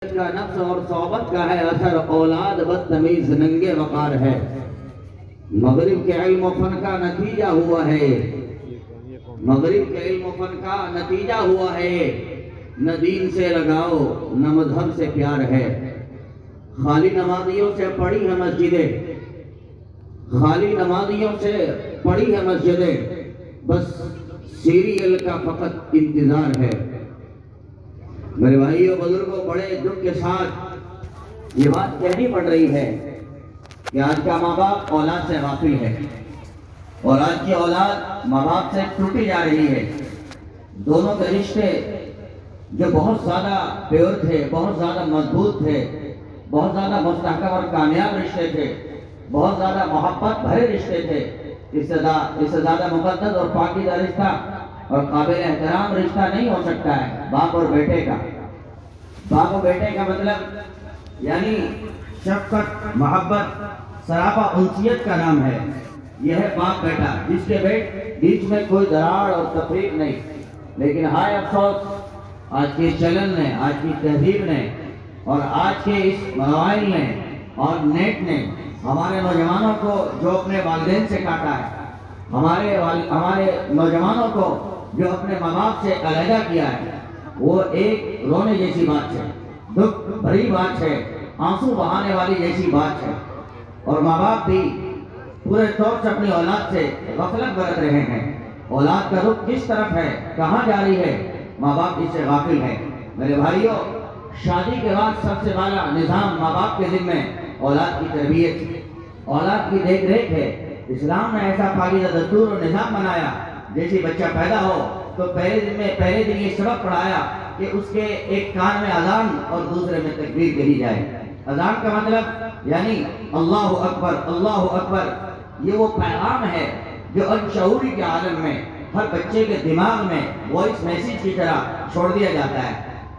کا نفس اور صحبت کا ہے اثر، اولاد بدتمیز ننگے وقار ہے۔ مغرب کے علم و فن کا نتیجہ ہوا ہے، مغرب کے علم و فن کا نتیجہ ہوا ہے۔ نہ دین سے لگاؤ نہ مذہب سے پیار ہے، خالی نمازیوں سے پڑی ہے مسجدیں، خالی نمازیوں سے پڑی ہے مسجدیں، بس سیریل کا فقط انتظار ہے۔ میرے بھائیوں بزرگوں، بڑے دکھ کے ساتھ یہ بات کہنی پڑ رہی ہے کہ آج کا ماں باپ اولاد سے غافل ہے، اور آج کی اولاد ماں باپ سے ٹوٹی جا رہی ہے۔ دونوں کے رشتے جو بہت زیادہ پیور تھے، بہت زیادہ مضبوط تھے، بہت زیادہ مستحکم اور کامیاب رشتے تھے، بہت زیادہ محبت بھرے رشتے تھے، اس سے زیادہ مقدس اور پاکیزہ رشتہ اور قابل احترام رشتہ نہیں ہو سکتا ہے باپ اور بیٹے کا۔ باپ اور بیٹے کا مطلب یعنی شفقت، محبت، سراپا انسیت کا نام ہے۔ یہ ہے باپ بیٹا، جس کے بیچ میں کوئی دراڑ اور تفریق نہیں۔ لیکن ہائے افسوس، آج کے چلن نے، آج کی تہذیب نے اور آج کے اس موبائل نے اور نیٹ نے ہمارے نوجوانوں کو جو اپنے والدین سے کاٹا ہے، ہمارے نوجوانوں کو جو اپنے ماں باپ سے علیحدہ کیا ہے، وہ ایک رونے جیسی بات ہے، دکھ بھری بات ہے، آنسو بہانے والی جیسی بات ہے۔ اور ماں باپ بھی پورے طور سے اپنی اولاد سے غفلت برت رہے ہیں۔ اولاد کا رخ کس طرف ہے، کہاں جاری ہے، ماں باپ اس سے غافل ہے۔ میرے بھائیوں، شادی کے بعد سب سے بڑا نظام ماں باپ کے ذمہ اولاد کی تربیت، اولاد کی دیکھ ریکھ ہے۔ اسلام نے ایسا پاکیزہ دستور اور نظام بنایا، جیسے بچہ پیدا ہو تو پہلے دن یہ سبق پڑھایا کہ اس کے ایک کان میں اذان اور دوسرے میں تکبیر کہی جائے۔ اذان کا مطلب یعنی اللہ اکبر، اللہ اکبر، یہ وہ پیغام ہے جو شعوری کے عالم میں ہر بچے کے دماغ میں وائس میسیج کی طرح چھوڑ دیا جاتا ہے۔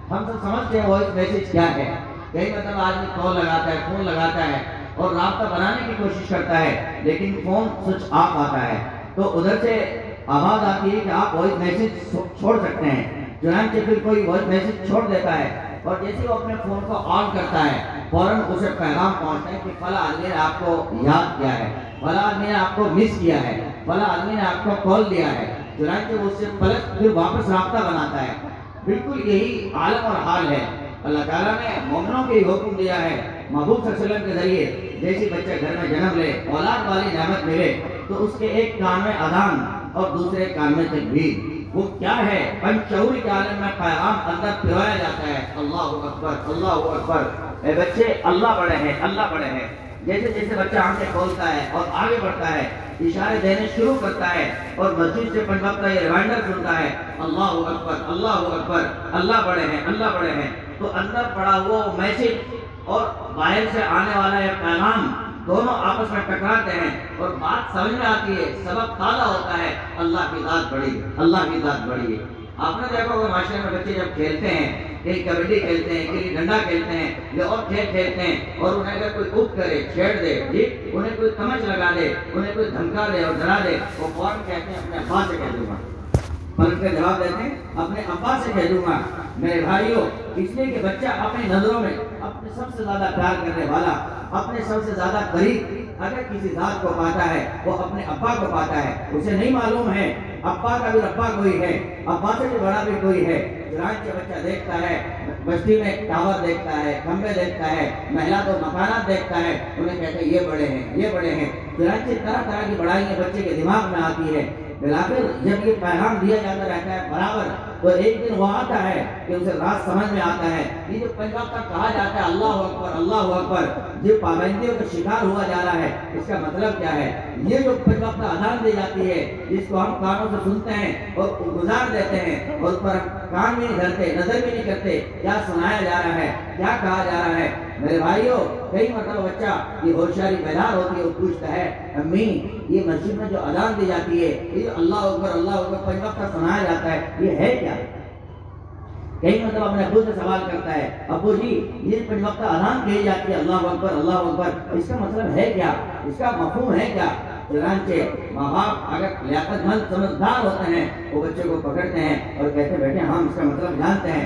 ہم سب سمجھتے ہیں وائس میسیج کیا ہے، کئی مطلب آدمی کال لگاتا ہے، فون لگاتا ہے اور رابطہ بنانے کی کوشش کرتا ہے، لیکن فون سوئچ آف آتا ہے تو ادھر سے آواز آتی ہے کہ آپ وائس میسیج چھوڑ سکتے ہیں۔ چنانچہ پھر کوئی وائس میسیج چھوڑ دیتا ہے اور جیسے وہ اپنے فون کو آن کرتا ہے، فوراً اسے پیغام پہنچتا ہے کہ فلاں آدمی نے آپ کو یاد کیا ہے، فلاں آدمی نے آپ کو مس کیا ہے، فلاں آدمی نے آپ کو کال دیا ہے۔ چنانچہ وہ اس سے پھر واپس رابطہ بناتا ہے۔ بالکل یہی عالم اور حال ہے۔ اللہ تعالیٰ نے مومنوں کے حکم دیا ہے محبوب صلی اللہ علیہ وسلم کے ذریعے، جیسے بچہ گھر میں جنم لے، اولاد والی نعمت ملے تو اس کے ایک کان میں اذان اور دوسرے کان میں تکبیر۔ وہ کیا ہے؟ پنچعوری کے عالم میں پیغام اندر پھروایا جاتا ہے، اللہ اکبر، اللہ اکبر۔ اے بچے، اللہ بڑے ہیں، اللہ بڑے ہیں۔ جیسے جیسے بچہ آنکھیں کھولتا ہے اور آگے بڑھتا ہے، اشارے دینے شروع کرتا ہے اور مسجد سے 5 وقت یہ ریمائنڈر سنتا ہے، اللہ اکبر، اللہ اکبر، اللہ بڑے ہیں، اللہ بڑے ہیں، تو اندر پڑا ہوا میسج اور باہر سے آنے والا یہ پیغام دونوں آپس میں ٹکراتے ہیں اور بات سمجھ میں آتی ہے، سبب تازہ ہوتا ہے، اللہ کی ذات بڑی ہے، اللہ کی ذات بڑی ہے۔ آپ نے دیکھا ہوگا معاشرے میں بچے جب کھیلتے ہیں، کہیں کبڈی کھیلتے ہیں، کہیں ڈنڈا کھیلتے ہیں یا اور کھیل کھیلتے ہیں، اور انہیں اگر کوئی اوپ کرے، چھیڑ دے، جی انہیں کوئی تمچ لگا دے، انہیں کوئی دھمکا دے اور ڈرا دے، وہ فوراً کہتے ہیں اپنے ابا سے کہہ دوں گا، پلٹ کے جواب دیتے ہیں اپنے ابا سے کہہ دوں گا۔ میرے بھائیوں، اس لیے کہ بچہ اپنی نظروں میں اپنے سب سے زیادہ پیار کرنے والا، اپنے سب سے زیادہ قریب اگر کسی ذات کو پاتا ہے وہ اپنے ابا کو پاتا ہے۔ اسے نہیں معلوم ہے ابا کا بھی ربا کوئی ہے، ابا سے بھی بڑا بھی کوئی ہے۔ چنانچہ بچہ دیکھتا ہے، بستی میں ٹاور دیکھتا ہے، کھمبے دیکھتا ہے، محلات و مکانات دیکھتا ہے، انہیں کہتے ہیں یہ بڑے ہیں، یہ بڑے ہیں۔ چنانچہ طرح طرح کی بڑائیاں بچے کے دماغ میں آتی ہے۔ بلاخر جب یہ پیغام دیا جاتا رہتا ہے برابر، تو ایک دن وہ آتا ہے کہ اسے راز سمجھ میں آتا ہے۔ یہ جو 5 وقت تک کہا جاتا ہے اللہ اکبر، اللہ اکبر، جو پابندیوں کا شکار ہوا جا رہا ہے، اس کا مطلب کیا ہے؟ یہ جو 5 وقت اذان دی جاتی ہے، جس کو ہم کانوں سے سنتے ہیں اور گزار دیتے ہیں اور اس پر کان بھی نہیں دھرتے، نظر بھی نہیں کرتے، کیا سنایا جا رہا ہے، کیا کہا جا رہا ہے۔ میرے بھائیوں، کئی مرتبہ بچہ یہ ہوشیاری بیدار ہوتی ہے، وہ پوچھتا ہے امی یہ مسجد میں جو اذان دی جاتی ہے، یہ جو اللہ اکبر، اللہ اکبر 5 وقت سنایا جاتا ہے، یہ ہے کیا؟ کئی مرتبہ اپنے ابو سے سوال کرتا ہے، ابو جی یہ 5 وقت اذان کہی جاتی ہے اللہ اکبر، اللہ اکبر، اس کا مطلب ہے کیا، اس کا مفہوم ہے کیا؟ چنانچہ ماں باپ اگر لیاقت مند سمجھدار ہوتے ہیں، وہ بچے کو پکڑتے ہیں اور کہتے ہیں بیٹے ہم اس کا مطلب جانتے ہیں،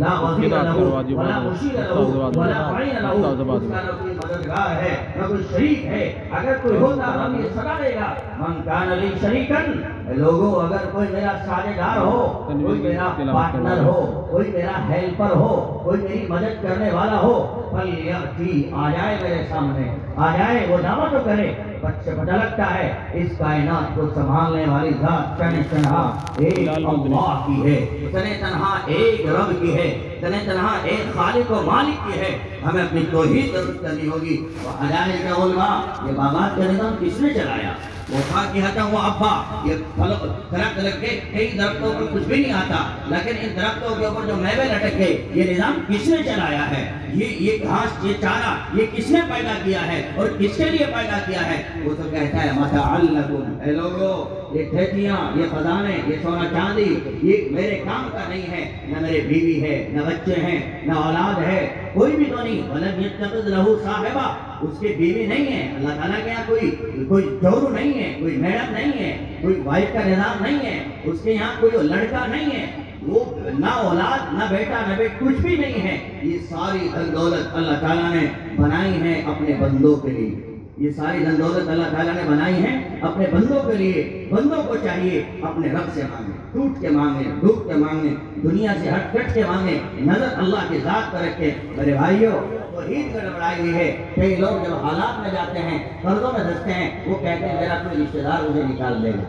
گا، اس کی رات کا واجب ہے، مددگار ہے نہ کوئی شریک ہے، اگر کوئی ہوتا ہم یہ سزا دے گا من کان لی شریکن، لوگوں اگر کوئی میرا ساجھیدار ہو، کوئی میرا پارٹنر ہو، کوئی میرا ہیلپر ہو، کوئی میری مدد کرنے والا ہو، فلیأتی آ جائے میرے سامنے، آ جائے، وہ دعویٰ تو کرے، بچے پتہ لگتا ہے اس کائنات کو سنبھالنے والی ذات تنہا تنہا ایک اللہ کی ہے، تنہا تنہا ایک رب کی ہے، تنہا تنہا ایک خالق و مالک کی ہے، ہمیں اپنی توحید درست کرنی ہوگی۔ وحدانیت علماء، یہ باغات کا نظام کس نے چلایا؟ وہ فاکہتا ہوا ابا، یہ درخت لگ کے کئی درختوں پر کچھ بھی نہیں آتا، لیکن ان درختوں کے اوپر جو میوے لٹک گئے، یہ نظام کس نے چلایا ہے؟ یہ گھاس، یہ چارہ، یہ کس نے پیدا کیا ہے اور کس کے لیے پیدا کیا ہے؟ وہ تو کہتا ہے متاعا لکم، اے لوگو یہ کھیتیاں، یہ خزانے، یہ سونا چاندی، یہ میرے کام کا نہیں ہے، نہ میرے بیوی ہے، نہ بچے ہیں، نہ اولاد ہے، کوئی بھی تو نہیں۔ وَلَمْ يَتَّخِذْ لَهُ صَاحِبًا، اس کے بیوی نہیں ہے، اللہ تعالیٰ کے یہاں کوئی جورو نہیں ہے، کوئی میڈم نہیں ہے، کوئی وائف کا نظام نہیں ہے، اس کے یہاں کوئی لڑکا نہیں ہے، وہ نہ اولاد، نہ بیٹا، نہ بیٹ، کچھ بھی نہیں ہے۔ یہ ساری دھن دولت اللہ تعالیٰ نے بنائی ہے اپنے بندوں کے لیے، یہ ساری دھن دولت اللہ تعالیٰ نے بنائی ہے اپنے بندوں کے لیے۔ بندوں کو چاہیے اپنے رب سے مانگے، ٹوٹ کے مانگے، ڈوب کے مانگے، دنیا سے ہٹ کٹ کے مانگے، نظر اللہ کی ذات پر رکھے۔ میرے بھائیوں، توحید گڑبڑائی ہوئی ہے۔ کئی لوگ جب حالات میں جاتے ہیں، قرضوں میں دھستے ہیں، وہ کہتے ہیں میرا کوئی رشتہ دار مجھے نکال دے گا،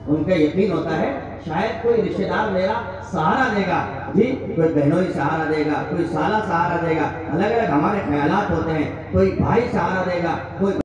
ان کا یقین ہوتا ہے شاید کوئی رشتہ دار میرا سہارا دے گا، جی کوئی بہنوئی سہارا دے گا، کوئی سالہ سہارا دے گا، الگ الگ ہمارے خیالات ہوتے ہیں، کوئی بھائی سہارا دے گا، کوئی